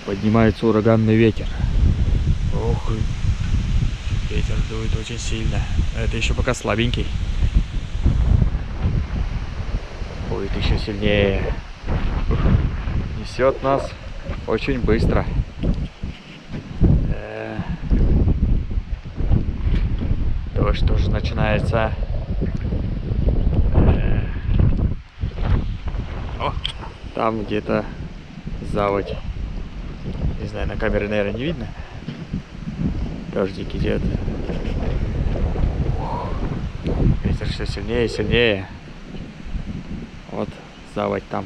Поднимается ураганный ветер. Ох, ветер дует очень сильно. Это еще пока слабенький. Будет еще сильнее. Несет нас очень быстро. Дождь тоже начинается. О, там где-то заводь. Не знаю, на камере, наверное, не видно. Дождик идет. Ветер все сильнее и сильнее. Вот заводь там.